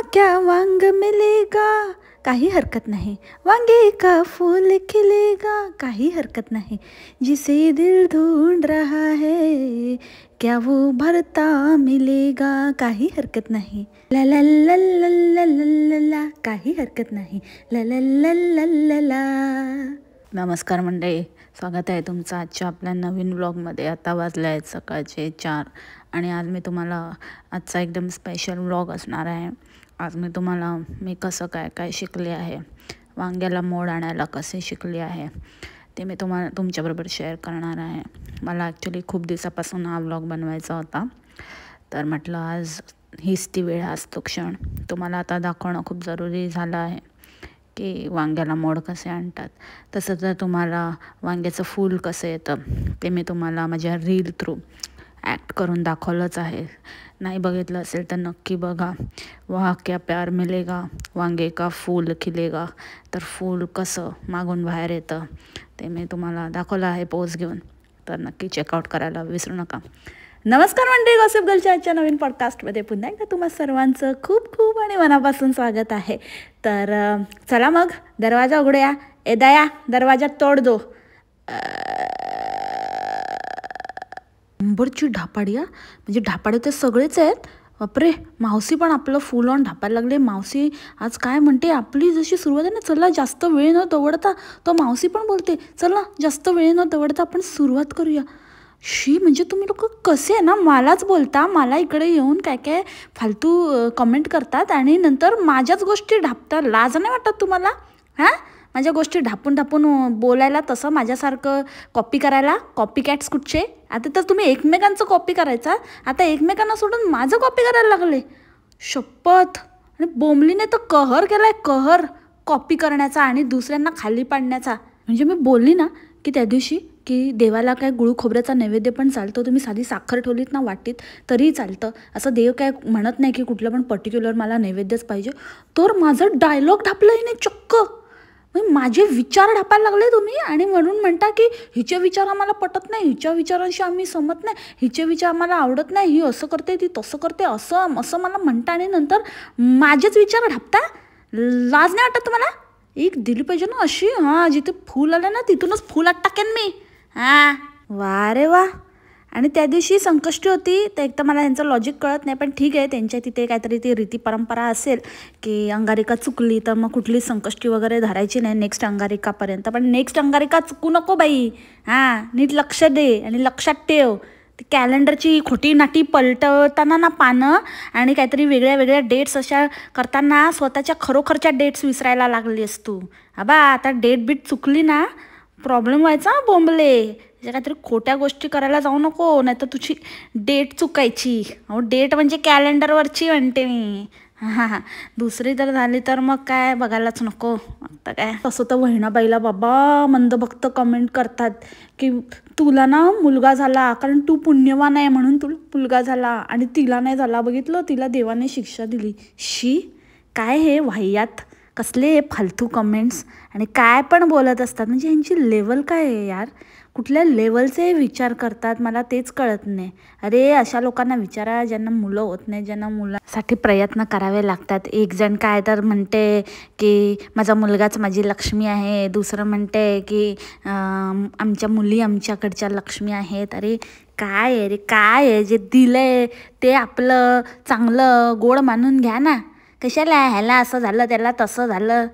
क्या वांग मिलेगा, काही हरकत नहीं, वांगे का फूल खिलेगा, काही हरकत नहीं, जिसे दिल ढूंढ रहा है क्या वो भरता मिलेगा, काही हरकत नहीं, ला ला ला ला ला ला ला, काही हरकत नहीं, ला ला ला ला ला ला। नमस्कार मंडळी, स्वागत आहे तुमचं आजच्या आपल्या नवीन व्लॉगमध्ये। आता वाजले आहेत सकाळचे 4 आणि आज मी तुम्हाला आजचा एकदम स्पेशल व्लॉग असणार आहे। आज मी तुम्हाला कसं काय शिकले आहे, वांग्याला मोड आणायला कसे शिकले आहे ते मी तुमच्याबरोबर शेअर करणार आहे। मला ॲक्च्युली खूप दिवसापासून हा व्लॉग बनवायचा होता, तर म्हटलं आज हीच ती वेळ, आज तो क्षण तुम्हाला आता दाखवणं खूप जरुरी झालं आहे की वांग्याला मोड कसे आणतात। तसं तर तुम्हाला वांग्याचं फूल कसं येतं ते मी तुम्हाला माझ्या रील थ्रू ॲक्ट करून दाखवलंच आहे। नाही बघितलं असेल तर नक्की बघा। वाह क्या प्यार मिलेगा, वांगे का फूल खिलेगा, तर फूल कसं मागून बाहेर येतं ते मी तुम्हाला दाखवलं आहे पोज घेऊन, तर नक्की चेकआउट करायला विसरू नका। नमस्कार मंडळी, गॉसिप गर्लच्या आजच्या नवीन पॉडकास्टमध्ये पुन्हा एकदा तुम्हा सर्वांचं खूप खूप आणि मनापासून स्वागत आहे। तर चला मग दरवाजा उघडूया। ए दया, दरवाजा तोड दो। नंबरची ढापाडिया, म्हणजे ढापाडे ते सगळेच आहेत। बापरे, मावशी पण आपलं फुल ऑन ढापायला लागले। मावशी आज काय म्हणते, आपली जशी सुरुवात आहे ना, चला जास्त वेळ न दवडता, तो मावशी पण बोलते चला जास्त वेळ न दवडता आपण सुरुवात करूया। शी, म्हणजे तुम्ही लोक कसे आहे ना, मलाच बोलता, मला इकडे येऊन काय काय फालतू कमेंट करतात आणि नंतर माझ्याच गोष्टी ढापता। लाज नाही वाटत तुम्हाला? हां, माझ्या गोष्टी ढापून ढापून बोलायला, तसं माझ्यासारखं कॉपी करायला। कॉपी कॅट्स कुठचे? आता तर तुम्ही एकमेकांचं कॉपी करायचा, आता एकमेकांना सोडून माझं कॉपी करायला लागले। शपथ, आणि बोंबलीने तर कहर केलाय, कहर कॉपी करण्याचा आणि दुसऱ्यांना खाली पाडण्याचा। म्हणजे मी बोलली ना की त्या दिवशी की देवाला काय गुळ खोबऱ्याचा नैवेद्य पण चालतो, तुम्ही साधी साखर ठेवलीत ना वाटीत तरी चालतं, असं देव काय म्हणत नाही की कुठलं पण पर्टिक्युलर मला नैवेद्यच पाहिजे। तर माझं डायलॉग ढापलं नाही चक्क, माझे विचार ढापायला लागले तुम्ही, आणि म्हणून म्हणता की हिचे विचार आम्हाला पटत नाही, हिच्या विचारांशी आम्ही सहमत नाही, हिचे विचार आम्हाला आवडत नाही, ही असं करते ती तसं करते, असं असं मला म्हणता आणि नंतर माझेच विचार ढापता। लाज नाही वाटत तुम्हाला? एक दिली पाहिजे ना अशी, हां, जिथे फूल आलं ना तिथूनच फुलात टाकेन मी। हां, वा रे वा। आणि त्या दिवशी संकष्टी होती, तर एक तर मला ह्यांचं लॉजिक कळत नाही, पण ठीक आहे, त्यांच्या तिथे काहीतरी ती रीती परंपरा असेल की अंगारिका चुकली तर मग कुठली संकष्टी वगैरे धरायची नाही नेक्स्ट अंगारिकापर्यंत। पण नेक्स्ट अंगारिका चुकू नको बाई, हां, नीट लक्ष दे आणि लक्षात ठेव, ती कॅलेंडरची खोटी नाटी पलटवताना ना पानं आणि काहीतरी वेगळ्या वेगळ्या डेट्स अशा करताना स्वतःच्या खरोखरच्या डेट्स विसरायला लागलीस तू। अबा, आता डेट बीट चुकली ना प्रॉब्लेम व्हायचा बोंबले, काहीतरी खोट्या गोष्टी करायला जाऊ नको, नाही तर तुझी डेट चुकायची। अहो, डेट म्हणजे कॅलेंडरवरची म्हणते मी। हां हां, दुसरी जर झाली तर मग काय बघायलाच नको। आता काय तसं तर वहिनाबाईला बाबा मंदभक्त कमेंट करतात की तुला ना मुलगा झाला, कारण तू पुण्यवान आहे म्हणून तुला मुलगा झाला, आणि तिला नाही झाला, बघितलं, तिला देवाने शिक्षा दिली। शी, काय हे वाह्यात, कसले फालतू कमेंट्स, आणि काय पण बोलत असतात, म्हणजे यांची लेवल काय आहे यार, कुठल्या लेवलचे विचार करतात मला तेच कळत नाही। अरे, अशा लोकांना विचारा ज्यांना मुलं होत नाही, ज्यांना मुलासाठी प्रयत्न करावे लागतात। एक जण काय तर म्हणते की माझा मुलगाच माझी लक्ष्मी आहे, दुसरं म्हणते की आमच्या मुली आमच्याकडच्या लक्ष्मी आहेत। अरे काय आहे रे, काय आहे, जे दिलंय ते आपलं चांगलं गोड मानून घ्या ना, कशाला ह्याला असं झालं त्याला तसं झालं,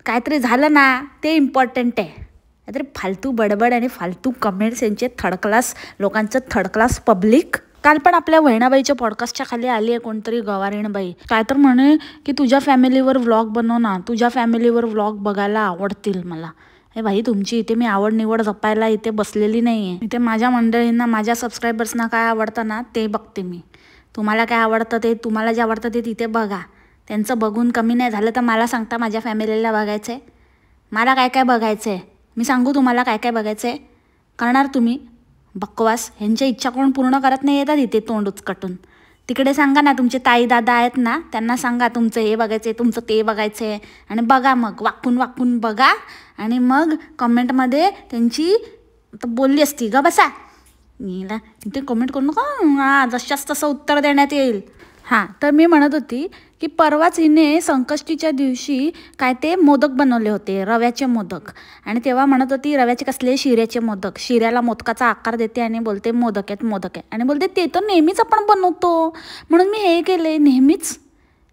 काहीतरी झालं ना ते इम्पॉर्टंट आहे। काहीतरी फालतू बडबड आणि फालतू कमेंट्स, यांचे थर्ड क्लास लोकांचं, थर्ड क्लास पब्लिक। काल पण आपल्या वहिनाबाईच्या पॉडकास्टच्या खाली आली आहे कोणतरी गवारीणबाई, काय तर म्हणे की तुझ्या फॅमिलीवर व्लॉग बनव ना, तुझ्या फॅमिलीवर व्लॉग बघायला आवडतील मला। हे भाई, तुमची इथे मी आवड निवड जपायला इथे बसलेली नाही आहे, इथे माझ्या मंडळींना, माझ्या सबस्क्रायबर्सना काय आवडतं ना ते बघते मी। तुम्हाला काय आवडतं ते, तुम्हाला जे आवडतं ते तिथे बघा, त्यांचं बघून कमी नाही झालं तर मला सांगता माझ्या फॅमिलीला बघायचं आहे, मला काय काय बघायचं आहे, मी सांगू तुम्हाला काय काय बघायचं आहे, करणार तुम्ही बकवास। ह्यांच्या इच्छा कोण पूर्ण करत नाही येतात इथे तोंड उचकटून। तिकडे सांगा ना, तुमचे ताई दादा आहेत ना, त्यांना सांगा तुमचं हे बघायचं आहे, तुमचं ते बघायचं आहे, आणि बघा मग, वाकून वाकून बघा, आणि मग कमेंटमध्ये त्यांची बोलली असती ग बसा मीला तिथे कमेंट करू नका, हां, जशाच तसं उत्तर देण्यात येईल। हां, तर मी म्हणत होती, की परवाच हिने संकष्टीच्या दिवशी काय ते मोदक बनवले होते, रव्याचे मोदक. आणि तेव्हा म्हणत होती, रव्याचे कसले? शिऱ्याचे मोदक. शिऱ्याला मोदकाचा आकार देते आणि बोलते मोदक आहेत, मोदक आहे. आणि बोलते ते तर नेहमीच आपण बनवतो. म्हणून मी हे केले. नेहमीच?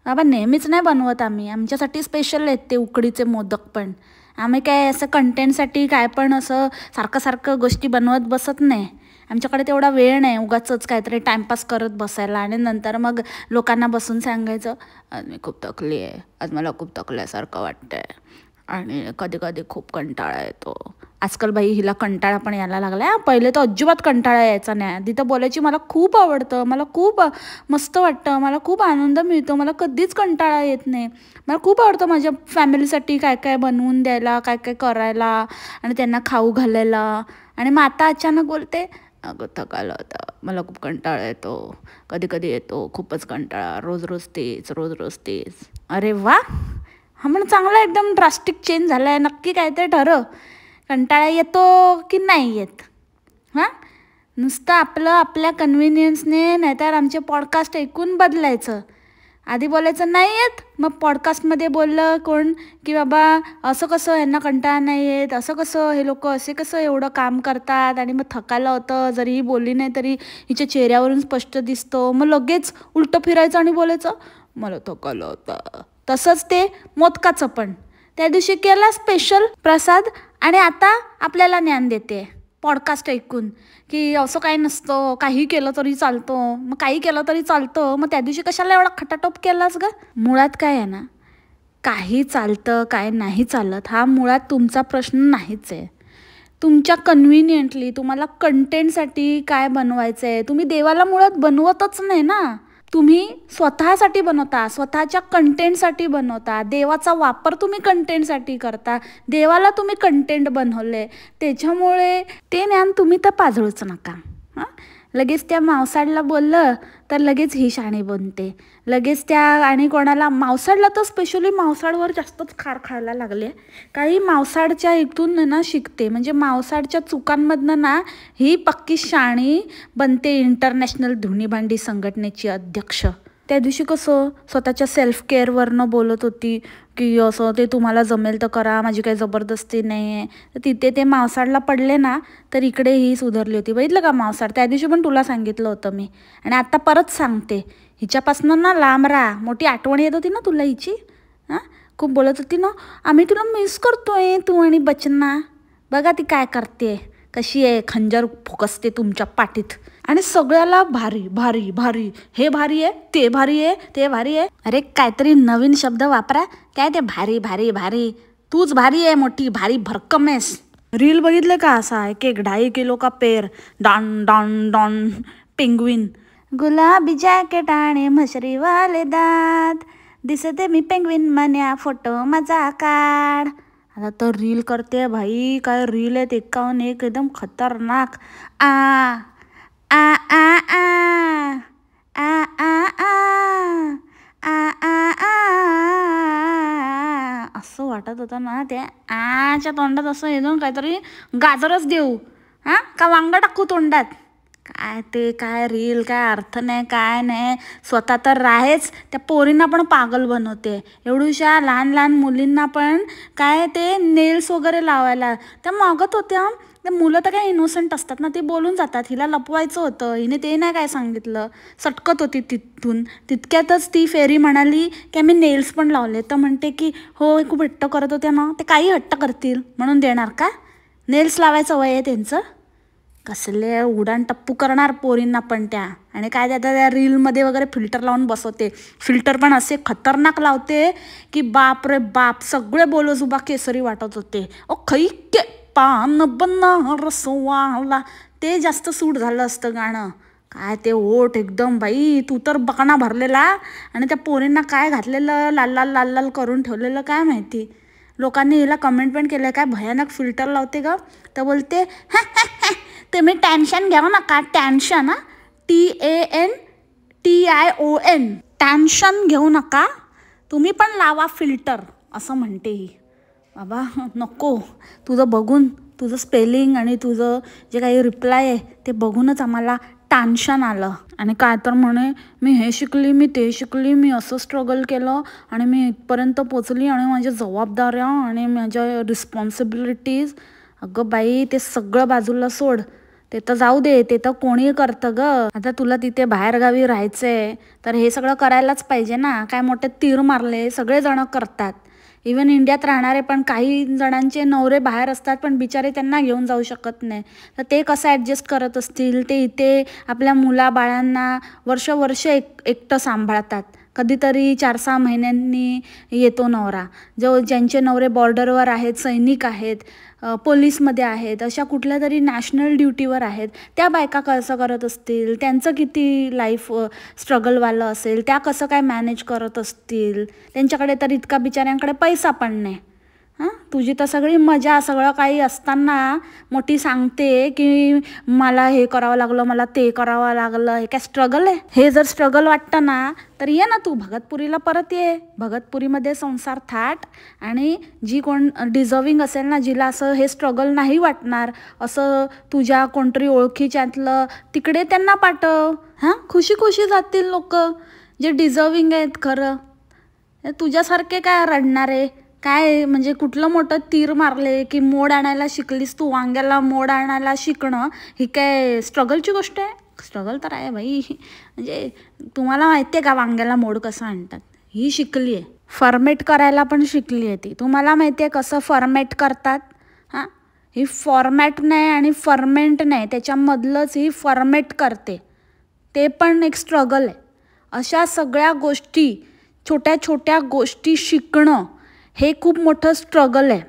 बाबा नेहमीच नाही बनवत आम्ही. आमच्यासाठी स्पेशल आहेत ते उकडीचे मोदक पण. आम्ही काय असं कंटेंटसाठी काय पण असं सारखं सारखं गोष्टी बनवत बसत नाही. आमच्याकडे तेवढा वेळ नाही उगाचच काहीतरी टाईमपास करत बसायला आणि नंतर मग लोकांना बसून सांगायचं, आज मी खूप थकली आहे, आज मला खूप थकल्यासारखं वाटतं आहे आणि कधी कधी खूप कंटाळा येतो. आजकाल बाई हिला कंटाळा पण यायला लागला आहे. पहिले तर अजिबात कंटाळा यायचा नाही. आधी तर बोलायची मला खूप आवडतं, मला खूप मस्त वाटतं, मला खूप आनंद मिळतो, मला कधीच कंटाळा येत नाही. मला खूप आवडतं माझ्या फॅमिलीसाठी काय काय बनवून द्यायला, काय काय करायला आणि त्यांना खाऊ घालायला. आणि मग आता अचानक बोलते, अगं थकायला होतं, मला खूप कंटाळा येतो, कधी कधी येतो खूपच कंटाळा, रोज रोज तेच, रोज रोज तेच. अरे वा, हा म्हणून चांगला एकदम ड्रास्टिक चेंज झाला आहे. नक्की काय ते ठरव, कंटाळा येतो की नाही येत? हां, नुसतं आपलं आपल्या कन्व्हिनियन्सने नाहीतर आमचे पॉडकास्ट ऐकून बदलायचं. आधी बोलायचं नाही येत, मग पॉडकास्टमध्ये बोललं कोण की बाबा असं कसं ह्यांना कंटाळा नाही येत, असं कसं हे लोक असे कसं एवढं काम करतात आणि मग थकायला होतं, जरी ही बोलली नाही तरी हिच्या चेहऱ्यावरून स्पष्ट दिसतो. मग लगेच उलटं फिरायचं आणि बोलायचं मला थकायला होतं. तसंच ते मोदकाचं पण त्या दिवशी केला स्पेशल प्रसाद आणि आता आपल्याला ज्ञान देते पॉडकास्ट ऐकून की असं काही नसतं, काही केलं तरी चालतं. मग काही केलं तरी चालतं, मग त्या दिवशी कशाला एवढा खटाटोप केलास ग? मुळात काय आहे ना, काही चालतं काय नाही चालत हा मुळात तुमचा प्रश्न नाहीच आहे. तुमच्या कन्व्हिनियंटली तुम्हाला कंटेंटसाठी काय बनवायचं आहे, तुम्ही देवाला मुळात बनवतच नाही ना. तुम्ही स्वतःसाठी बनवता, स्वतःच्या कंटेंटसाठी बनवता, देवाचा वापर तुम्ही कंटेंटसाठी करता, देवाला तुम्ही कंटेंट बनवले. त्याच्यामुळे ते ज्ञान तुम्ही तर पाजळूच नका. हां, लगेच त्या मावसाडला बोललं तर लगेच ही शाणी बनते. लगेच त्या आणि कोणाला मावसाडला तर स्पेशली मावसाडवर जास्तच खार खायला लागले. काही मावसाडच्या इथून ना शिकते, म्हणजे मावसाडच्या चुकांमधनं ना ही पक्की शाणी बनते इंटरनॅशनल धुणीभांडी संघटनेची अध्यक्ष. त्या दिवशी कसं स्वतःच्या सेल्फ केअरवरनं बोलत होती की असं ते तुम्हाला जमेल तर करा, माझी काही जबरदस्ती नाही आहे. तर तिथे ते मावसाडला पडले ना तर इकडे ही सुधारली होती. बघितलं का मावसाड? त्या दिवशी पण तुला सांगितलं होतं मी आणि आता परत सांगते, हिच्यापासून ना लांब राहा. मोठी आठवण येत होती ना तुला हिची. हां, खूप बोलत होती ना, आम्ही तुला मिस करतोय तू आणि बचना. बघा ती काय करते, कशी आहे, खंजर फुकसते तुमच्या पाठीत. आणि सगळ्याला भारी भारी भारी, हे भारी आहे, ते भारी आहे, ते भारी आहे. अरे काहीतरी नवीन शब्द वापरा. काय ते भारी भारी भारी? तूच भारी आहे, मोठी भारी भरकम आहेस. रील बघितलं का असा 1-1.5 किलो का पेर, डॉन डॉन डॉन पेंग्विन, गुलाबी जॅकेट आणि मशरीवाले दात, दिसते मी पेंग्विन मन्या, फोटो माझा काढ. आता तर रील करते भाई, काय रील आहेत 51 एकदम खतरनाक. आ आ आ आ आ आ आ आ आ असं वाटत होतं ना, ते आच्या तोंडात असं येऊन काहीतरी गाजरच देऊ हां का वांग टाकू तोंडात. काय ते काय रील, काय अर्थ नाही, काय नाही. स्वतः तर आहेच, त्या पोरींना पण पागल बनवते. एवढ्याशा लहान लहान मुलींना पण काय ते नेल्स वगैरे लावायला त्या मागत होत्या. त्या मुलं तर काय इनोसंट असतात ना, ते बोलून जातात हिला लपवायचं होतं, हिने ते नाही काय सांगितलं, सटकत होती तिथून. तितक्यातच ती फेरी म्हणाली की आम्ही नेल्स पण लावले. तर म्हणते की हो खूप हट्ट करत होत्या ना, ते काही हट्ट करतील म्हणून देणार का? नेल्स लावायचं वय आहे त्यांचं? कसले उडान टप्पू करणार पोरींना पण त्या. आणि काय त्या रीलमध्ये वगैरे फिल्टर लावून बसवते. फिल्टर पण असे खतरनाक लावते की बाप रे बाप, सगळे बोलोजुबा केसरी वाटत होते. ओ खै के पान बनारसवाला, ते जास्त सूट झालं असतं गाणं. काय ते ओठ एकदम बाई, तू तर बकणा भरलेला आणि त्या पोरींना काय घातलेलं लाल लाल लाल लाल करून ठेवलेलं काय माहिती. लोकांनी हिला कमेंट पण केलं काय भयानक फिल्टर लावते ग. तर बोलते तुम्ही टेन्शन घेऊ नका, टेन्शन हां TANTION, टेन्शन घेऊ नका, तुम्ही पण लावा फिल्टर असं म्हणते ही. बाबा नको, तुझं बघून, तुझं स्पेलिंग आणि तुझं जे काही रिप्लाय आहे ते बघूनच आम्हाला टेन्शन आलं आणि काय तर म्हणे मी हे शिकली, मी ते शिकली, मी असं स्ट्रगल केलं आणि मी इथपर्यंत पोचली आणि माझ्या जबाबदाऱ्या आणि माझ्या रिस्पॉन्सिबिलिटीज. अगं बाई, ते सगळं बाजूला सोड, ते तर जाऊ दे, ते तर कोणी करतं ग. आता तुला तिथे बाहेरगावी राहायचंय तर हे सगळं करायलाच पाहिजे ना. काय मोठे तीर मारले, सगळेजण करतात. इवन इंडियात राहणारे पण काही जणांचे नवरे बाहेर असतात पण बिचारे त्यांना घेऊन जाऊ शकत नाही. तर ते कसं ॲडजस्ट करत असतील. ते इथे आपल्या मुलाबाळांना वर्ष एकटं सांभाळतात. कधीतरी 4-6 महिन्यांनी येतो नवरा. ज्यांचे नवरे बॉर्डरवर आहेत, सैनिक आहेत, पोलीसमध्ये आहेत, अशा कुठल्या तरी नॅशनल ड्युटीवर आहेत, त्या बायका कसं करत असतील, त्यांचं किती लाईफ स्ट्रगलवालं असेल, त्या कसं काय मॅनेज करत असतील. त्यांच्याकडे तर इतका बिचाऱ्यांकडे पैसा पण नाही. तुझी तर सगळी मजा, सगळं काही असताना मोठी सांगते की मला हे करावं लागलं, मला ते करावं लागलं. हे काय स्ट्रगल आहे? हे जर स्ट्रगल वाटतं ना तर ये ना तू भगतपुरीला परत ये. भगतपुरीमध्ये संसार थाट आणि जी कोण डिझर्विंग असेल ना, जिला असं हे स्ट्रगल नाही वाटणार, असं तुझ्या कोणतरी ओळखीच्यातलं, तिकडे त्यांना पाठव. खुशी खुशी जातील लोक जे डिझर्विंग आहेत. खरं तुझ्यासारखे काय रडणारे, काय म्हणजे कुठलं मोठं तीर मारले की मोड आणायला शिकलीस तू. वांग्याला मोड आणायला शिकणं ही काय स्ट्रगलची गोष्ट आहे? स्ट्रगल तर आहे बाई. म्हणजे तुम्हाला माहिती आहे का वांग्याला मोड कसं आणतात? ही शिकली आहे. फॉर्मेट करायला पण शिकली आहे ती. तुम्हाला माहिती आहे कसं फॉर्मेट करतात? ही फॉर्मॅट नाही आणि फर्मेंट नाही, त्याच्यामधलंच ही फॉर्मेट करते. ते पण एक स्ट्रगल आहे. अशा सगळ्या गोष्टी, छोट्या छोट्या गोष्टी शिकणं हे खूप मोठं स्ट्रगल आहे.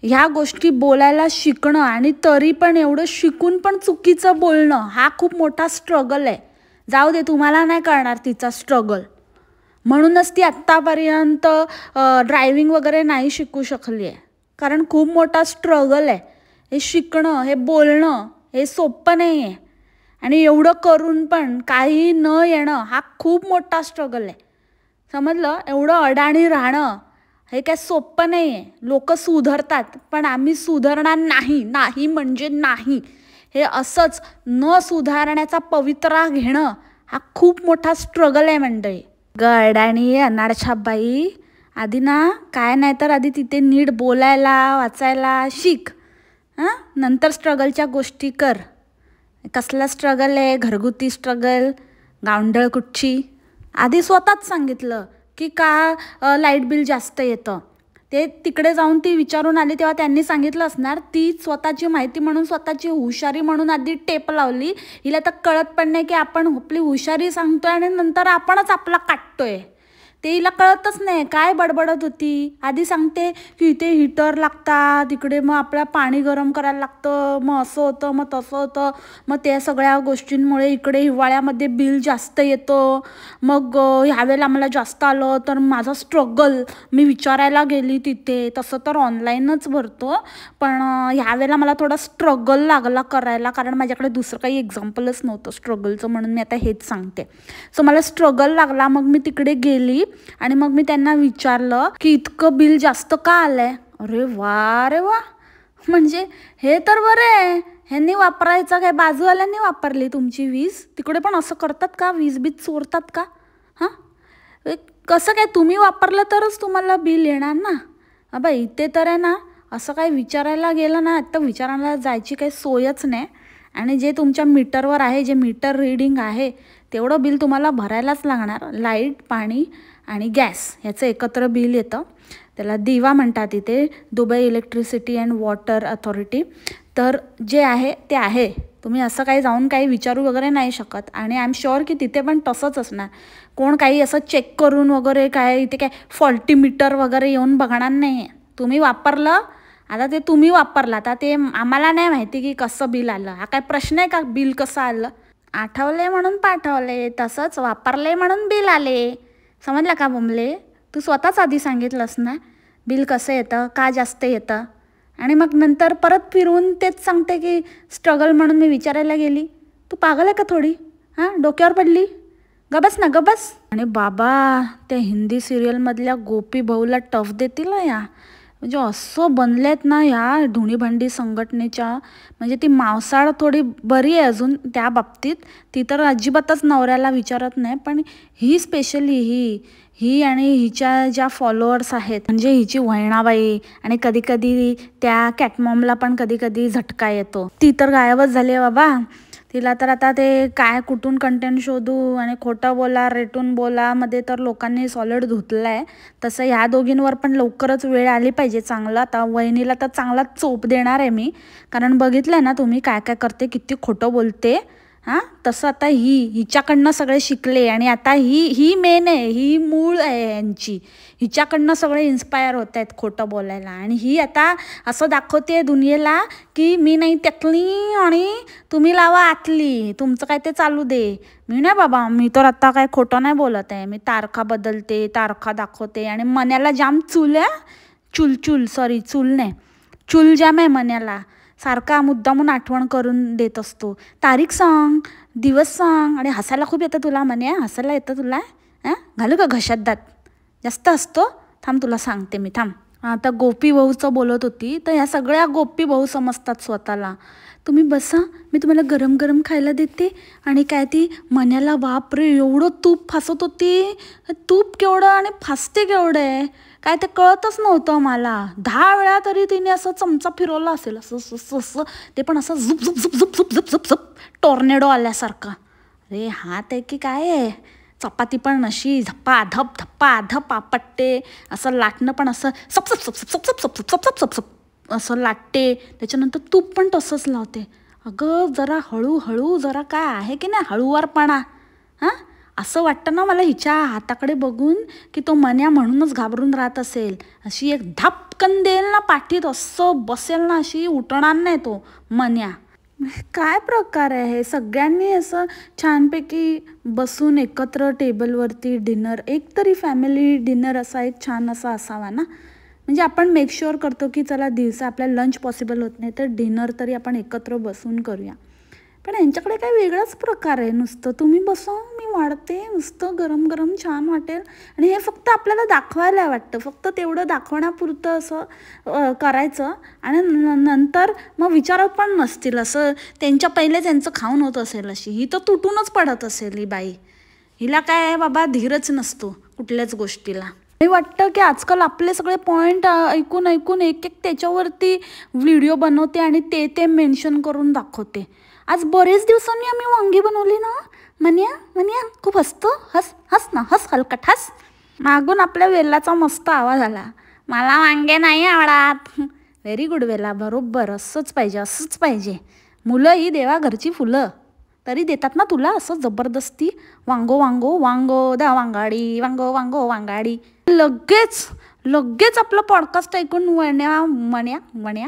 ह्या गोष्टी बोलायला शिकणं आणि तरी पण एवढं शिकून पण चुकीचं बोलणं हा खूप मोठा स्ट्रगल आहे. जाऊ दे, तुम्हाला नाही कळणार तिचा स्ट्रगल. म्हणूनच ती आत्तापर्यंत ड्रायव्हिंग वगैरे नाही शिकू शकली आहे, कारण खूप मोठा स्ट्रगल आहे. हे शिकणं, हे बोलणं हे सोपं नाही आहे. आणि एवढं करून पण काही न येणं हा खूप मोठा स्ट्रगल आहे. समजलं? एवढं अडाणी राहणं हे काय सोपं नाही आहे. लोक सुधारतात पण आम्ही सुधारणार नाही. नाही म्हणजे नाही. हे असंच न सुधारण्याचा पवित्रा घेणं हा खूप मोठा स्ट्रगल आहे मंडळी. अडाणी अनाडछाप बाई, आधी ना काय नाही तर आधी तिथे नीट बोलायला वाचायला शिक. नंतर स्ट्रगलच्या गोष्टी कर. कसला स्ट्रगल आहे? घरगुती स्ट्रगल, गावंढळ कुठची. आधी स्वतःच सांगितलं की का लाईट बिल जास्त येतं. ते तिकडे जाऊन ती विचारून आली तेव्हा त्यांनी सांगितलं असणार. ती स्वतःची माहिती म्हणून, स्वतःची हुशारी म्हणून आधी टेप लावली. हिला तर कळत पण नाही की आपण आपली हुशारी सांगतोय आणि नंतर आपणच आपला काटतोय. ते हिला कळतच नाही. काय बडबडत होती. आधी सांगते की इथे हीटर लागतात, तिकडे मग आपल्या पाणी गरम करायला लागतं, मग असं होतं, मग तसं होतं, मग त्या सगळ्या गोष्टींमुळे इकडे हिवाळ्यामध्ये बिल जास्त येतं. मग ह्यावेळेला मला जास्त आलं तर माझा स्ट्रगल. मी विचारायला गेली तिथे, तसं तर ऑनलाईनच भरतो पण ह्यावेळेला मला थोडा स्ट्रगल लागला करायला, कारण माझ्याकडे दुसरं काही एक्झाम्पलच नव्हतं स्ट्रगलचं, म्हणून मी आता हेच सांगते. सो मला स्ट्रगल लागला. मग मी तिकडे गेली आणि मग मी त्यांना विचारलं की इतकं बिल जास्त का आलंय. अरे वा, म्हणजे हे तर बरं आहे. ह्यांनी वापरायचं काय, बाजूवाल्यांनी वापरली तुमची वीज. तिकडे पण असं करतात का? वीज बीज चोरतात का? कसं काय? तुम्ही वापरलं तरच तुम्हाला बिल येणार ना. बाई इथे तर आहे ना, असं काही विचारायला गेलं ना, आता विचारायला जायची काही सोयच नाही. आणि जे तुमच्या मीटरवर आहे, जे मीटर रीडिंग आहे तेवढं बिल तुम्हाला भरायलाच लागणार. लाईट, पाणी आणि गॅस ह्याचं एकत्र बिल येतं. त्याला दिवा म्हणतात इथे, Dubai electricity and water authority. तर जे आहे ते आहे. तुम्ही असं काही जाऊन काही विचारू वगैरे नाही शकत. आणि आय एम शुअर की तिथे पण तसंच असणार. कोण काही असं चेक करून वगैरे काय इथे काय फॉल्टी मीटर वगैरे येऊन बघणार नाही. तुम्ही वापरलं, आता ते तुम्ही वापरला, आता ते आम्हाला नाही माहिती की कसं बिल आलं. हा काय प्रश्न आहे का बिल कसं आलं? आठवले म्हणून पाठवले, तसंच वापरले म्हणून बिल आले. समजलं का बुमले? तू स्वतःच आधी सांगितलंस ना बिल कसं येतं, का जास्त येतं, आणि मग नंतर परत फिरून तेच सांगते की स्ट्रगल म्हणून मी विचारायला गेली. तू पागल आहे का थोडी? डोक्यावर पडली? गबस ना गबस. आणि बाबा त्या हिंदी सिरियलमधल्या गोपी भाऊला टफ देतील या. म्हणजे असं बनलेत ना ह्या धुणी भांडी संघटनेच्या. म्हणजे ती मावसाळ थोडी बरी आहे अजून त्या बाबतीत, ती तर अजिबातच नवऱ्याला विचारत नाही. पण ही स्पेशली ही आणि हिच्या ज्या फॉलोअर्स आहेत, म्हणजे हिची वहिणाबाई आणि कधी कधी त्या कॅटमॉमला पण कधी कधी झटका येतो. ती तर गायबच झाली आहे बाबा. तिला तर आता ते काय कुठून कंटेंट शोधू आणि खोटं बोला रेटून बोला मध्ये तर लोकांनी सॉलिड धुतलं आहे. तसं ह्या दोघींवर पण लवकरच वेळ आली पाहिजे. चांगलं आता वहिनीला तर चांगला चोप देणार आहे मी, कारण बघितलं ना तुम्ही काय काय करते, किती खोटं बोलते. हां, तसं आता हिच्याकडनं सगळे शिकले आणि आता ही मेन आहे, ही मूळ आहे यांची. हिच्याकडनं सगळे इन्स्पायर होत आहेत खोटं बोलायला. आणि ही आता असं दाखवते दुनियेला की मी नाही त्यातली आणि तुम्ही लावा आतली, तुमचं काय ते चालू दे. मी नाही बाबा, मी तर आता काय खोटं नाही बोलत आहे. मी तारखा बदलते, तारखा दाखवते आणि मन्याला जाम चूल आहे. चूल नाही, चूल जाम आहे मन्याला. सारखा मुद्दामून आठवण करून देत असतो. तारीख सांग, दिवस सांग. आणि हसायला खूप येतं तुला म्हणे, हसायला येतं तुला. घालू का घशात दात? जास्त असतो. थांब तुला सांगते मी, थांब. आता गोपी भाऊचं बोलत होती, तर ह्या सगळ्या गोपी भाऊ समजतात स्वतःला. तुम्ही बसा, मी तुम्हाला गरम गरम खायला देते. आणि काय ती मन्याला बापरे एवढं तूप फासत होती. तूप केवढं आणि फासते केवढं आहे काय ते कळतच नव्हतं मला. 10 वेळा तरी तिने असं चमचा फिरवला असेल, असं असं ते पण असं झुप झुप झुप झुप झुप झुप झुप झुप टॉर्नेडो आल्यासारखा. अरे हात आहे की काय आहे. चपाती पण अशी धप्पा धप आपटते. असं लाटणं पण असं सप सप सप सप सप सप सप सप सप सप असं लाटते. त्याच्यानंतर तूप पण तसंच लावते. अगं जरा हळूहळू, जरा काय आहे की नाही हळूवारपणा. हां, असं वाटतं ना मला हिच्या हाताकडे बघून की तो मन्या म्हणूनच घाबरून राहत असेल. अशी एक धपकन देईल ना पाठीत, असं बसेल ना, अशी उठणार नाही तो मन्या. काय प्रकार आहे हे. सगळ्यांनी असं छानपैकी बसून एकत्र टेबलवरती डिनर, एक तरी फॅमिली डिनर असा एक छान असा असावा ना. म्हणजे आपण मेक शुअर करतो की चला दिवसा आपल्याला लंच पॉसिबल होत नाही तर डिनर तरी आपण एकत्र बसून करूया. पण यांच्याकडे काय वेगळाच प्रकार आहे. नुसतं तुम्ही बसा मी वाढते, नुसतं गरम गरम छान वाटेल. आणि हे फक्त आपल्याला दाखवायला वाटतं, फक्त तेवढं दाखवण्यापुरतं असं करायचं. आणि नंतर मग विचारत पण नसतील. असं त्यांच्या पहिले त्यांचं खाऊन होत असेल अशी. ही तर तुटूनच पडत असेल ही बाई. हिला काय बाबा धीरच नसतो कुठल्याच गोष्टीला. मी वाटतं की आजकाल आपले सगळे पॉईंट ऐकून ऐकून एक एक त्याच्यावरती व्हिडिओ बनवते आणि ते मेन्शन करून दाखवते. आज बरेच दिवसांनी आम्ही वांगी बनवली ना. मन्या खूप हसतो. हस ना, हस हलकट हस. मागून आपल्या वेलाचा मस्त आवाज आला. मला वांगे नाही आवडत. व्हेरी गुड वेला, बरोबर. असंच पाहिजे. मुलं ही देवा घरची फुलं, तरी देतात ना तुला असं जबरदस्ती. वांगो दा वांगाडी, वांगो वांगाडी. लगेच आपलं पॉडकास्ट ऐकून मन्या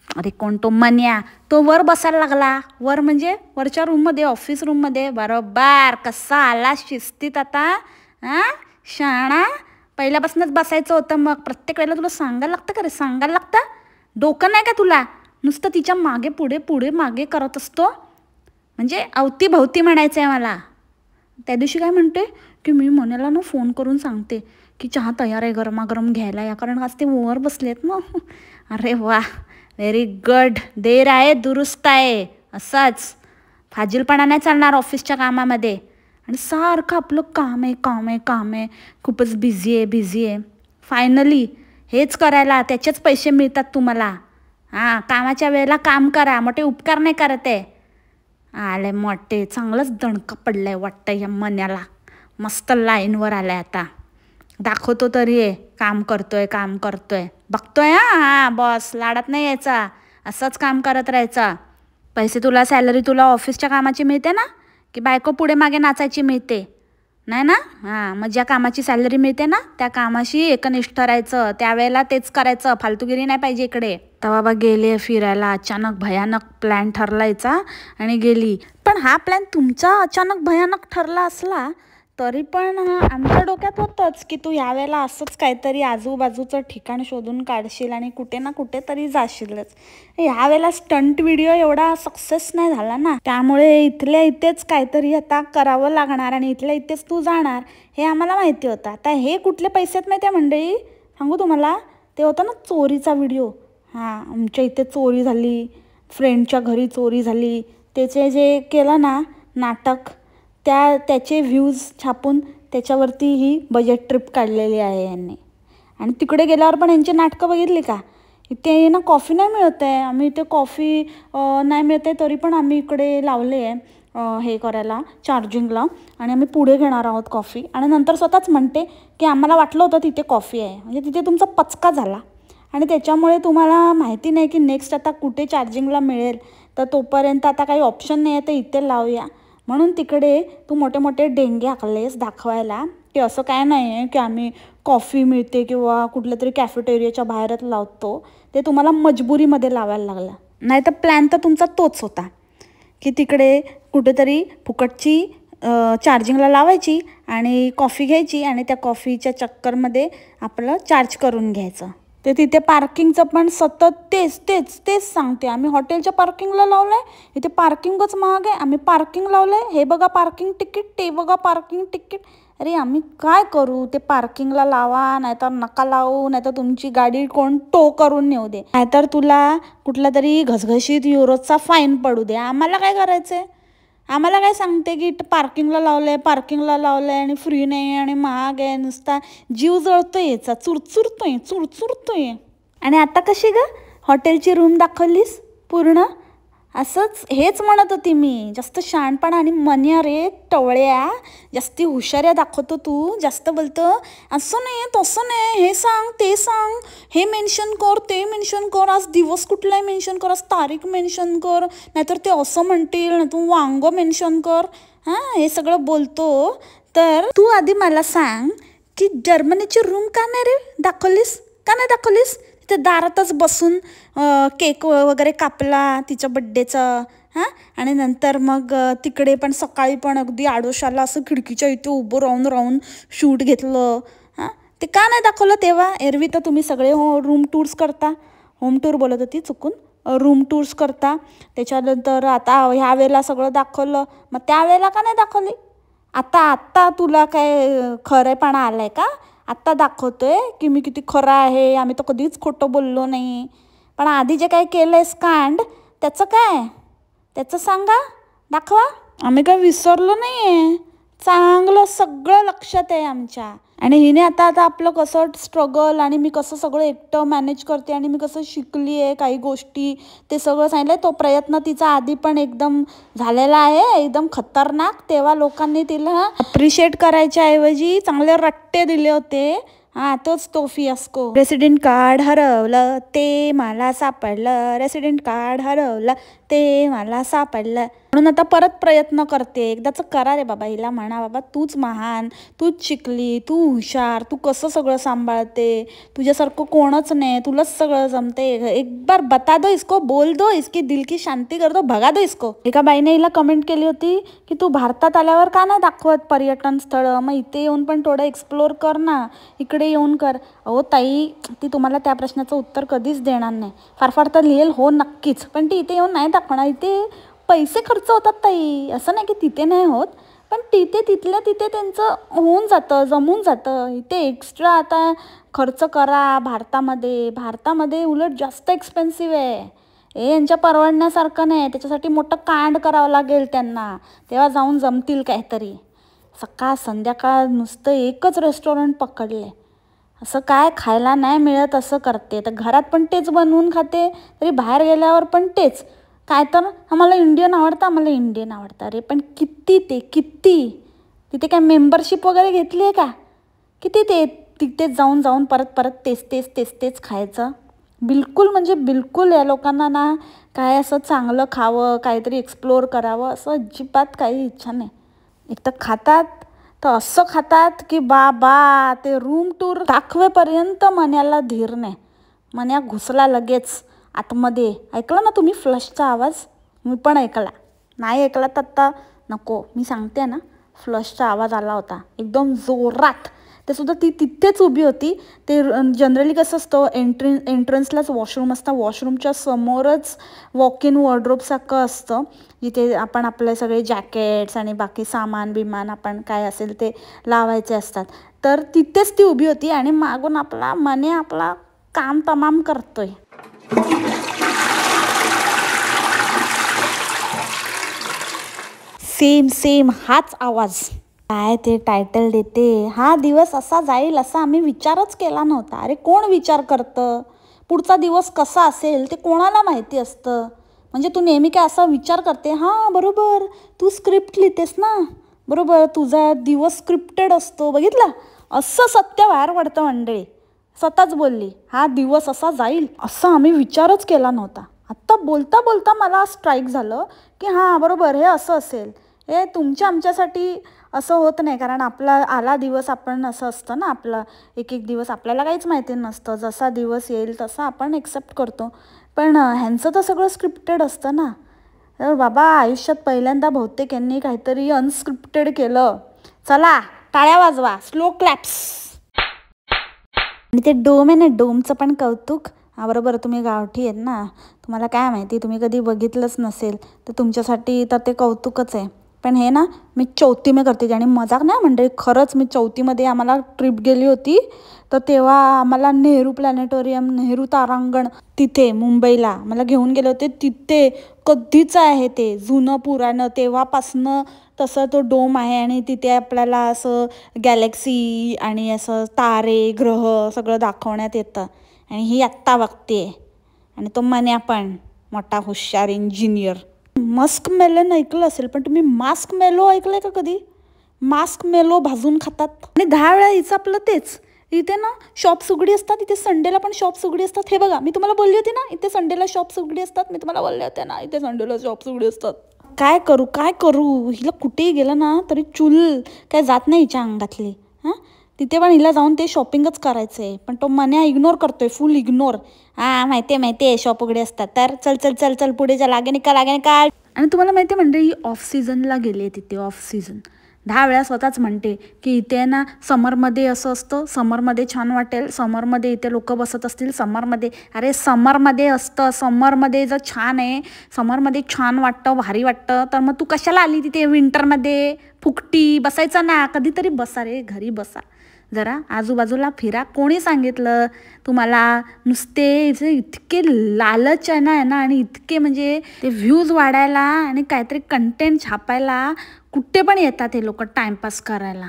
अरे कोण तो मन्या, तो वर बसायला लागला. वर म्हणजे वरच्या रूममध्ये, ऑफिस रूममध्ये. बरोबर कसा आला शिस्तीत आता. शाणा. पहिल्यापासूनच बसायचं होतं. मग प्रत्येक वेळेला तुला सांगायला लागतं का रे? सांगायला लागतं. डोकं नाही का तुला? नुसतं तिच्या मागे पुढे मागे करत असतो. म्हणजे अवतीभवती म्हणायचं आहे मला. त्या दिवशी काय म्हणते की मी मन्याला ना फोन करून सांगते की चहा तयार आहे गरमागरम घ्यायला या, कारण आज ते वर बसलेत ना. अरे वा, व्हेरी गुड. देर आहे दुरुस्त आहे. असाच फाजीलपणा नाही चालणार ऑफिसच्या कामामध्ये. आणि सारखं आपलं काम आहे. खूपच बिझी आहे. फायनली हेच करायला त्याचेच पैसे मिळतात तुम्हाला. कामाच्या वेळेला काम करा, मोठे उपकार नाही करत आहे. आले मोठे, चांगलंच दणका पडलाय वाटतं या मन्याला. मस्त लाईनवर आलाय आता. दाखवतो तरी आहे काम करतोय. बघतोय बॉस, लाडात नाही यायचा. असंच काम करत राहायचा. पैसे तुला, सॅलरी तुला ऑफिसच्या कामाची मिळते ना, की बायको पुढे मागे नाचायची मिळते? नाही ना. मग ज्या कामाची सॅलरी मिळते ना त्या कामाशी एकनिष्ठ राहायचं. त्यावेळेला तेच करायचं. फालतूगिरी नाही पाहिजे इकडे. तर बाबा गेले फिरायला. अचानक भयानक प्लॅन ठरलायचा आणि गेली. पण हा प्लॅन तुमचा अचानक भयानक ठरला असला तरी पण आमच्या डोक्यात होतंच की तू यावेळेला असंच काहीतरी आजूबाजूचं ठिकाण शोधून काढशील आणि कुठे ना कुठे तरी जाशीलच. ह्यावेळेला स्टंट व्हिडिओ एवढा सक्सेस नाही झाला ना, त्यामुळे इथल्या इथेच काहीतरी आता करावं लागणार आणि इथल्या इथेच तू जाणार हे आम्हाला माहिती होतं. आता हे कुठले पैसे आहेत माहिती आहे मंडळी? सांगू तुम्हाला, ते होतं ना चोरीचा व्हिडिओ. हां, आमच्या इथे चोरी झाली, फ्रेंडच्या घरी चोरी झाली, त्याचे जे केलं ना नाटक, त्याचे व्ह्यूज छापून त्याच्यावरती ही बजेट ट्रिप काढलेली आहे यांनी. आणि तिकडे गेल्यावर पण यांची नाटकं बघितली का? इथे ना कॉफी नाही मिळत आहे. आम्ही इथे कॉफी नाही मिळते तरी पण आम्ही इकडे लावले आहे हे करायला चार्जिंगला, आणि आम्ही पुढे घेणार आहोत कॉफी. आणि नंतर स्वतःच म्हणते की आम्हाला वाटलं होतं तिथे कॉफी आहे. म्हणजे तिथे तुमचा पचका झाला आणि त्याच्यामुळे तुम्हाला माहिती नाही की नेक्स्ट आता कुठे चार्जिंगला मिळेल. तर तोपर्यंत आता काही ऑप्शन नाही आहे तर इथे लावूया म्हणून तिकडे तू मोठे मोठे डेंगे आखलेस दाखवायला की असं काय नाही आहे की आम्ही कॉफी मिळते किंवा कुठल्या तरी कॅफेटेरियाच्या बाहेरच लावतो. ते तुम्हाला मजबुरीमध्ये लावायला लागलं. नाही तर प्लॅन तर तुमचा तोच होता की तिकडे कुठेतरी फुकटची चार्जिंगला लावायची आणि कॉफी घ्यायची आणि त्या कॉफीच्या चक्करमध्ये आपलं चार्ज करून घ्यायचं. ते तिथे पार्किंगचं पण सतत तेच सांगते. आम्ही हॉटेलच्या पार्किंगला लावलं आहे, इथे पार्किंगच महाग आहे. आम्ही पार्किंग लावलं आहे, हे बघा पार्किंग तिकीट, ते बघा पार्किंग तिकीट. अरे आम्ही काय करू? ते पार्किंगला लावा, नाहीतर नका लावू, नाहीतर तुमची गाडी कोण टो करून नेऊ दे, नाहीतर तुला कुठला तरी घसघशीत युरोचा फाईन पडू दे. आम्हाला काय करायचं आहे? आम्हाला काय सांगते की पार्किंगला लावलं आहे आणि फ्री नाही आणि महाग आहे. नुसता जीव जळतोय, याचा चुरचुरतोय. आणि आता कशी ग हॉटेलची रूम दाखवलीस पूर्ण? असंच हेच म्हणत होती मी. जास्त शहाणपणा आणि मन्या रे टवळ्या, जास्ती हुशाऱ्या दाखवतो तू. जास्त बोलतो असं नाही तसं नाही, हे सांग ते सांग, हे मेन्शन कर ते मेन्शन कर, आज दिवस कुठलाही मेन्शन कर, आज तारीख मेन्शन कर, नाहीतर ते असं म्हणतील, नाही तू वांग मेन्शन कर. हां, हे सगळं बोलतो. तर तू आधी मला सांग की जर्मनीची रूम का नाही रे दाखवलीस? का नाही दाखवलीस? तिथे दारातच बसून केक वगैरे कापला तिच्या बड्डेचा. हां, आणि नंतर मग तिकडे पण सकाळी पण अगदी आडोशाला असं खिडकीच्या इथे उभं राहून शूट घेतलं. हां, ते का नाही दाखवलं तेव्हा? एरवी तर तुम्ही सगळे रूम टूर्स करता, होम टूर बोलत होती चुकून, रूम टूर्स करता. त्याच्यानंतर आता ह्या वेळेला सगळं दाखवलं, मग त्यावेळेला का नाही दाखवली? आता तुला काय खरेपणा आला आहे का? आत्ता दाखवतोय की मी किती खरं आहे, आम्ही तर कधीच खोटं बोललो नाही. पण आधी जे काय केलं आहेस कांड, त्याचं काय? त्याचं सांगा, दाखवा. आम्ही काय विसरलो नाही आहे, चांगलं सगळं लक्षात आहे आमच्या. आणि हिने आता आपलं कसं स्ट्रगल आणि मी कसं सगळं एकटं मॅनेज करते आणि मी कसं शिकली आहे काही गोष्टी, ते सगळं सांगितलं आहे. तो प्रयत्न तिचा आधी पण एकदम झालेला आहे, एकदम खतरनाक. तेव्हा लोकांनी तिला अप्रिशिएट करायच्या ऐवजी चांगले रट्टे दिले होते. हां, तो फियास्को. रेसिडेंट कार्ड हरवलं ते मला सापडलं, रेसिडेंट कार्ड हरवलं ते मला सापडलं. म्हणून आता परत प्रयत्न करते. एकदाचं करा रे बाबा. हिला म्हणा बाबा तूच महान, तूच शिकली, तू हुशार, तू कसं सगळं सांभाळते, तुझ्यासारखं कोणच नाही, तुलाच सगळं जमते. एक बार बता दो इसको, बोल दो, इसकी दिल की शांती कर दो, भगा दो इसको. एका बाईने हिला कमेंट केली होती की तू भारतात आल्यावर का नाही दाखवत पर्यटन स्थळं? मग इथे येऊन पण थोडं एक्सप्लोर कर ना, इकडे येऊन कर. अहो ताई, ती तुम्हाला त्या प्रश्नाचं उत्तर कधीच देणार नाही. फार तर लिहेल हो नक्कीच, पण ती इथे येऊन नाही दाखवणार. इथे पैसे खर्च होतात ताई, असं नाही की तिथे नाही होत, पण तिथल्या तिथे त्यांचं होऊन जातं, जमून जातं. इथे एक्स्ट्रा आता खर्च करा भारतामध्ये उलट जास्त एक्सपेन्सिव्ह आहे. हे यांच्या परवडण्यासारखं नाही. त्याच्यासाठी मोठं कांड करावं लागेल त्यांना, तेव्हा जाऊन जमतील काहीतरी. सकाळ संध्याकाळ नुसतं एकच रेस्टॉरंट पकडले, असं काय खायला नाही मिळत असं करते. तर घरात पण तेच बनवून खाते, तरी बाहेर गेल्यावर पण तेच. काय तर आम्हाला इंडियन आवडतं. अरे पण किती तिथे काय मेंबरशिप वगैरे घेतली आहे का? किती तिथे जाऊन परत तेच खायचं. बिलकुल म्हणजे बिलकुल या लोकांना ना काय असं चांगलं खावं, काहीतरी एक्सप्लोअर करावं असं अजिबात काही इच्छा नाही. एक तर खातात तर असं खातात की बाबा ते रूम टूर दाखवेपर्यंत मन्याला धीर नाही. मन्या घुसला लगेच आतमध्ये. ऐकलं ना तुम्ही फ्लशचा आवाज? मी पण ऐकला. नाही ऐकला तर आता नको, मी सांगते ना, फ्लशचा आवाज आला होता एकदम जोरात. ते सुद्धा ती तिथेच उभी होती. ते जनरली कसं असतं, एंट्रन्सलाच वॉशरूम असतं, वॉशरूमच्या समोरच वॉक इन वॉर्डरोबसारखं असतं, जिथे आपण आपले सगळे जॅकेट्स आणि बाकी सामान आपण काय असेल ते लावायचे असतात. तर तिथेच ती उभी होती आणि मागून आपला काम तमाम करतोय. सेम सेम हाच आवाज. काय ते टायटल देते, हा दिवस असा जाईल असा आम्ही विचारच केला नव्हता. अरे कोण विचार करतं? पुढचा दिवस कसा असेल ते कोणाला माहिती असतं. म्हणजे तू नेहमी काय असा विचार करते, हां बरोबर तू स्क्रिप्ट लिहितेस ना, बरोबर तुझा दिवस स्क्रिप्टेड असतो. बघितलं, असं सत्य बाहेर पडतं मंडळी. स्वतःच बोलली, हा दिवस असा जाईल असा आम्ही विचारच केला नव्हता. आत्ता बोलता बोलता मला स्ट्राईक झालं की हां बरोबर हे असं असेल. हे तुमच्या आमच्यासाठी असं होत नाही, कारण आपला आला दिवस आपण असं असतं ना, आपला एक एक दिवस आपल्याला काहीच माहिती नसतं. जसा दिवस येईल तसा आपण एक्सेप्ट करतो. पण ह्यांचं तर सगळं स्क्रिप्टेड असतं ना. तर बाबा आयुष्यात पहिल्यांदा बहुतेक यांनी काहीतरी अनस्क्रिप्टेड केलं. चला टाळ्या वाजवा, स्लो क्लॅप्स. आणि ते डोम आहे ना, डोमचं पण कौतुक. हा बरोबर तुम्ही गावठी आहेत ना, तुम्हाला काय माहिती, तुम्ही कधी बघितलंच नसेल तर तुमच्यासाठी तर ते कौतुकच आहे. पण हे ना मी 4थी में करते आणि मजाक नाही म्हणजे खरंच मी 4थीमध्ये आम्हाला ट्रिप गेली होती. तर तेव्हा आम्हाला नेहरू प्लॅनेटोरियम, नेहरू तारांगण तिथे मुंबईला मला घेऊन गेले होते. तिथे कधीच आहे ते जुनं पुराणं तेव्हापासनं तसं तो डोम आहे आणि तिथे आपल्याला असं गॅलेक्सी आणि असं तारे ग्रह सगळं दाखवण्यात येतं. आणि ही आत्ता बघते आणि तो मन्या पण मोठा हुशार इंजिनियर. मस्क मेलन ऐकलं असेल, पण तुम्ही मास्क मेलो ऐकलंय का कधी? मास्क मेलो भाजून खातात. आणि 10 वेळा हिचं आपलं तेच. इथे ना शॉप्स उघडी असतात, इथे संडेला पण शॉप्स उघडी असतात. हे बघा मी तुम्हाला बोलली होती ना, इथे संडेला शॉप्स उघडी असतात. मी तुम्हाला बोलले होते ना, इथे संडेला शॉप्स उघडी असतात. काय करू हिला कुठेही गेलं ना तरी चूल काय जात नाही हिच्या अंगातली. हां तिथे पण हिला जाऊन ते शॉपिंगच करायचं आहे. पण तो मन्या इग्नोर करतोय, फुल इग्नोर. हां माहिती आहे शॉप उघडे असतात. तर चल चल चल चल पुढे चल, आगे निकाल. आणि तुम्हाला माहिती आहे म्हणजे ही ऑफ सीझनला गेली आहे तिथे. ऑफ सीझन 10 वेळा स्वतःच म्हणते की इथे ना समरमध्ये असं असतं, समरमध्ये छान वाटेल, समरमध्ये इथे लोक बसत असतील समरमध्ये. अरे समरमध्ये असतं, समरमध्ये जर छान आहे, समरमध्ये छान वाटतं, भारी वाटतं, तर मग तू कशाला आली तिथे विंटरमध्ये? फुकटी बसायचं ना, कधीतरी बसा रे, घरी बसा, जरा आजूबाजूला फिरा. कोणी सांगितलं तुम्हाला? नुसते इतके लालच आहे ना आणि इतके म्हणजे ते व्ह्यूज वाढायला आणि काहीतरी कंटेंट छापायला कुठे पण येतात हे लोक टाईमपास करायला.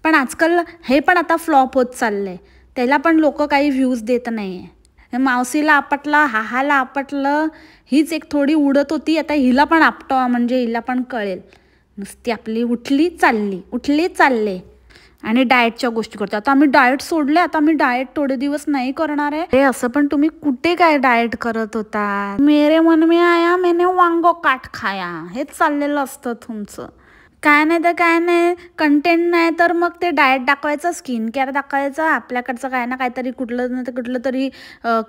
पण आजकाल हे पण आता फ्लॉप होत चाललंय. त्याला पण लोक काही व्ह्यूज देत नाही आहे. मावशीला आपटलं, हाहाला आपटलं, हीच एक थोडी उडत होती, आता हिला पण आपटावा म्हणजे हिला पण कळेल. नुसती आपली उठली चालले आणि डाएटच्या गोष्टी करतो. आता आम्ही डाएट सोडले, आता आम्ही डाएट थोडे दिवस नाही करणार आहे. हे असं पण तुम्ही कुठे काय डाएट करत होता? मेरे मन में आया मैंने वांगो काट खाया, हेच चाललेलं असतं तुमचं. काय नाही तर काय नाही, कंटेंट नाही तर मग ते डाएट दाखवायचं, स्किन केअर दाखवायचं, आपल्याकडचं काय ना काहीतरी कुठलं तरी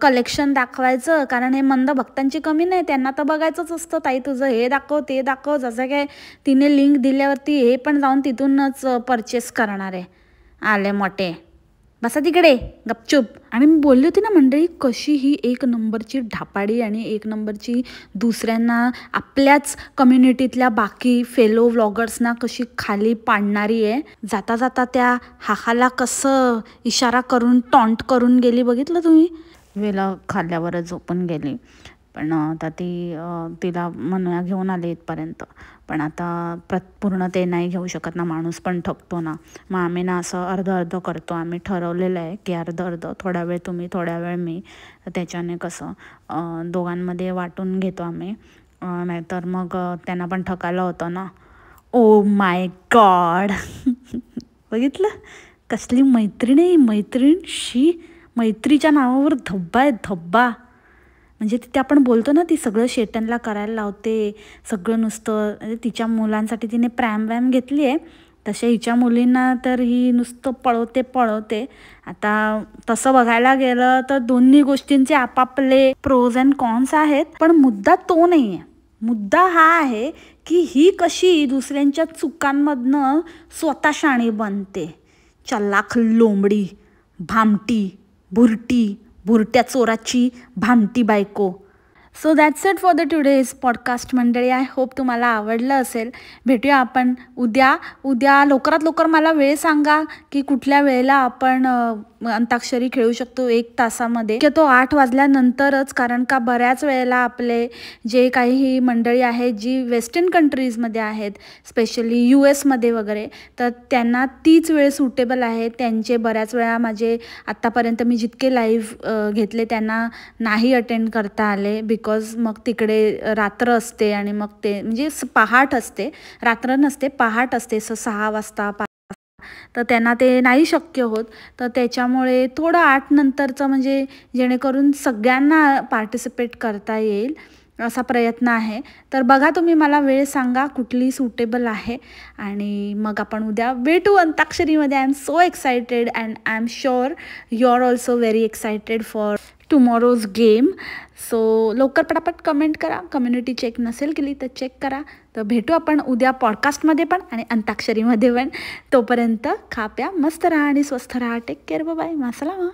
कलेक्शन दाखवायचं. कारण हे मंद भक्तांची कमी नाही, त्यांना तर बघायचंच असतं. ताई तुझं हे दाखव ते दाखव, जसं काय तिने लिंक दिल्यावरती हे पण जाऊन तिथूनच परचेस करणार आहे. आले मोठे, बसा तिकडे गपचूप. आणि मी बोलली होती ना मंडळी, कशी ही 1 नंबरची ढापाडी आणि 1 नंबरची दुसऱ्यांना, आपल्याच कम्युनिटीतल्या बाकी फेलो व्लॉगर्सना कशी खाली पाडणारी आहे. जाता जाता त्या हाहाला कसं इशारा करून टॉन्ट करून गेली बघितलं तुम्ही? वेला खाल्ल्यावरच झोपून गेली. पण आता तिला मनुया घेऊन आले इथपर्यंत. पण आता पूर्ण ते नाही घेऊ शकत ना, माणूस पण थकतो ना. मग आम्ही ना असं अर्ध करतो. आम्ही ठरवलेलं आहे की अर्ध थोडा वेळ तुम्ही थोडा वेळ मी, त्याच्याने कसं दोघांमध्ये वाटून घेतो आम्ही. नाहीतर मग त्यांना पण थकायला होतं ना. ओ माय गॉड बघितलं कसली मैत्रीण आहे. मैत्रीच्या नावावर धब्बा आहे, धब्बा. म्हणजे तिथे आपण बोलतो ना, ती सगळं शेटनला करायला लावते, सगळं नुसतं. तिच्या मुलांसाठी तिने प्रॅम घेतली आहे, तसे हिच्या मुलींना तर ही नुसतं पळवते. आता तसं बघायला गेलं तर दोन्ही गोष्टींचे आपापले प्रोज अँड कॉन्स आहेत. पण मुद्दा तो नाही आहे. मुद्दा हा आहे की ही कशी दुसऱ्यांच्या चुकांमधनं स्वतः शाणी बनते. चलाख लोंबडी, भामटी, भुरट्या चोराची भामटी बायको. So that's it for the today's podcast मंडळी. आय होप तुम्हाला आवडलं असेल. भेटूया आपण उद्या लवकरात लवकर. मला वेळ सांगा की कुठल्या वेळेला आपण अंताक्षरी खेळू शकतो 1 तासामध्ये, की तो 8 वाजल्यानंतरच. कारण का बऱ्याच वेळेला आपले जे काही मंडळी आहेत जी वेस्टर्न कंट्रीजमध्ये आहेत, स्पेशली US मध्ये वगैरे, तर त्यांना तीच वेळ सुटेबल आहे. त्यांचे बऱ्याच वेळा माझे आत्तापर्यंत मी जितके लाईव्ह घेतले त्यांना नाही अटेंड करता आले, बिकॉज मग तिकडे रात्र असते आणि मग ते म्हणजे पहाट असते, रात्र नसते, पहाट असते, 6 वाजता तर त्यांना ते नाही शक्य होत. तर त्याच्यामुळे थोडं 8 नंतरचं म्हणजे जेणेकरून सगळ्यांना पार्टिसिपेट करता येईल असा प्रयत्न आहे. तर बघा तुम्ही मला वेळ सांगा कुठली सुटेबल आहे आणि मग आपण उद्या भेटू अंताक्षरीमध्ये. I am so excited and I am sure you are also very excited for tomorrow's game. So लवकर पटापट कमेंट करा. कम्युनिटी चेक नसेल केली तर चेक करा. तर भेटू आपण उद्या पॉडकास्टमध्ये पण आणि अंताक्षरीमध्ये पण. तोपर्यंत खा प्या, मस्त राहा आणि स्वस्थ राहा. Take care, bye, मासलामा.